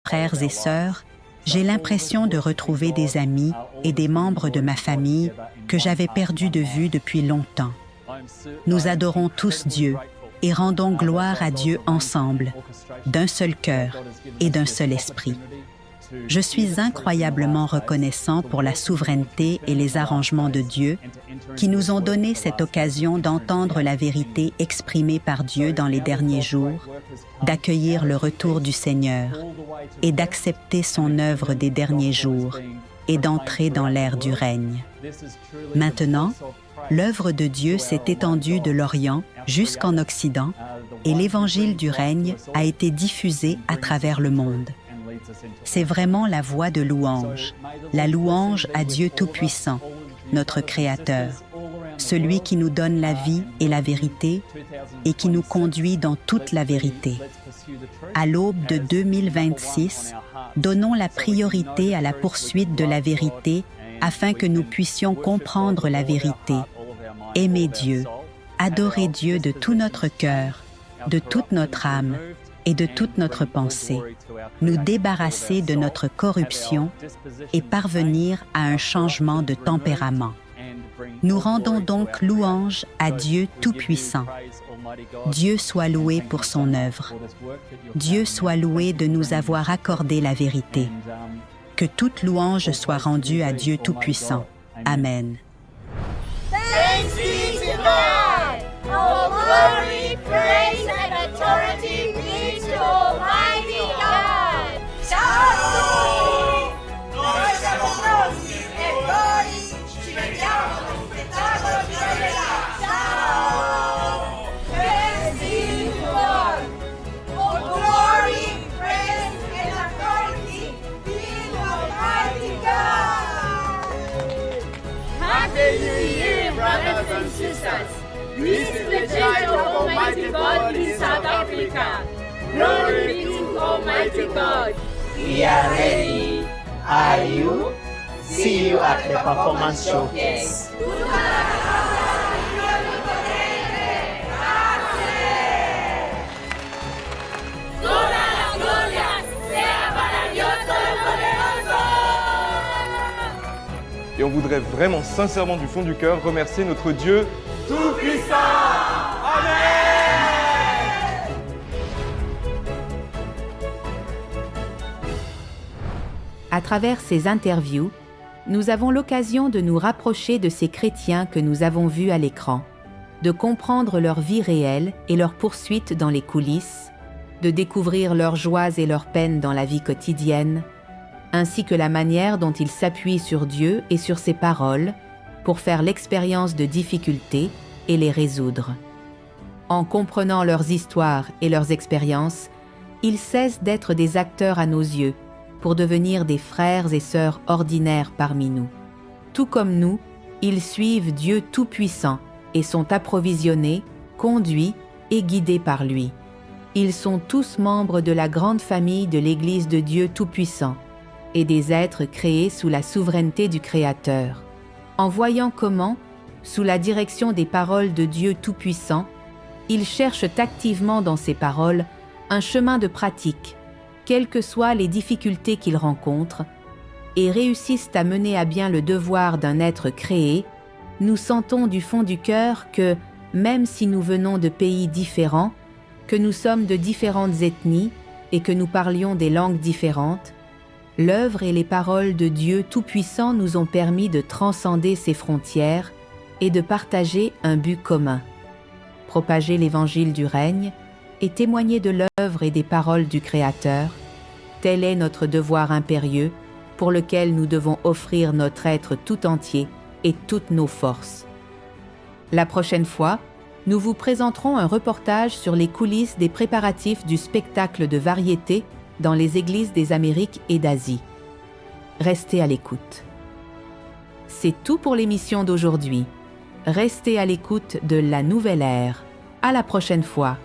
frères et sœurs, j'ai l'impression de retrouver des amis et des membres de ma famille que j'avais perdus de vue depuis longtemps. Nous adorons tous Dieu et rendons gloire à Dieu ensemble, d'un seul cœur et d'un seul esprit. Je suis incroyablement reconnaissant pour la souveraineté et les arrangements de Dieu qui nous ont donné cette occasion d'entendre la vérité exprimée par Dieu dans les derniers jours, d'accueillir le retour du Seigneur et d'accepter son œuvre des derniers jours et d'entrer dans l'ère du règne. Maintenant, l'œuvre de Dieu s'est étendue de l'Orient jusqu'en Occident et l'Évangile du règne a été diffusé à travers le monde. C'est vraiment la voix de louange, la louange à Dieu Tout-Puissant, notre Créateur, celui qui nous donne la vie et la vérité et qui nous conduit dans toute la vérité. À l'aube de 2026, donnons la priorité à la poursuite de la vérité afin que nous puissions comprendre la vérité, aimer Dieu, adorer Dieu de tout notre cœur, de toute notre âme et de toute notre pensée, nous débarrasser de notre corruption et parvenir à un changement de tempérament. Nous rendons donc louange à Dieu Tout-Puissant. Dieu soit loué pour son œuvre. Dieu soit loué de nous avoir accordé la vérité. Que toute louange soit rendue à Dieu Tout-Puissant. Amen. Thanks be to God. All glory, praise, and authority be to Almighty God. Ciao! Noi siamo pronti e voi ci vediamo allo spettacolo di Orella. Ciao! Praise be to God. All glory, praise, and authority be to Almighty God. Happy New Year, brothers and sisters! This is the Church of Almighty God in South Africa. Glory be to Almighty God. We are ready. Are you? See you at the performance showcase. Toda la gloria sea para Dios Todopoderoso. Et on voudrait vraiment, sincèrement, du fond du cœur, remercier notre Dieu Tout-Puissant. Amen. À travers ces interviews, nous avons l'occasion de nous rapprocher de ces chrétiens que nous avons vus à l'écran, de comprendre leur vie réelle et leurs poursuites dans les coulisses, de découvrir leurs joies et leurs peines dans la vie quotidienne, ainsi que la manière dont ils s'appuient sur Dieu et sur ses paroles pour faire l'expérience de difficultés et les résoudre. En comprenant leurs histoires et leurs expériences, ils cessent d'être des acteurs à nos yeux pour devenir des frères et sœurs ordinaires parmi nous. Tout comme nous, ils suivent Dieu Tout-Puissant et sont approvisionnés, conduits et guidés par lui. Ils sont tous membres de la grande famille de l'Église de Dieu Tout-Puissant et des êtres créés sous la souveraineté du Créateur. En voyant comment, sous la direction des paroles de Dieu Tout-Puissant, ils cherchent activement dans ces paroles un chemin de pratique, quelles que soient les difficultés qu'ils rencontrent, et réussissent à mener à bien le devoir d'un être créé, nous sentons du fond du cœur que, même si nous venons de pays différents, que nous sommes de différentes ethnies et que nous parlions des langues différentes, l'œuvre et les paroles de Dieu Tout-Puissant nous ont permis de transcender ces frontières et de partager un but commun. Propager l'évangile du règne et témoigner de l'œuvre et des paroles du Créateur, tel est notre devoir impérieux pour lequel nous devons offrir notre être tout entier et toutes nos forces. La prochaine fois, nous vous présenterons un reportage sur les coulisses des préparatifs du spectacle de variété dans les églises des Amériques et d'Asie. Restez à l'écoute. C'est tout pour l'émission d'aujourd'hui. Restez à l'écoute de La Nouvelle Ère. À la prochaine fois.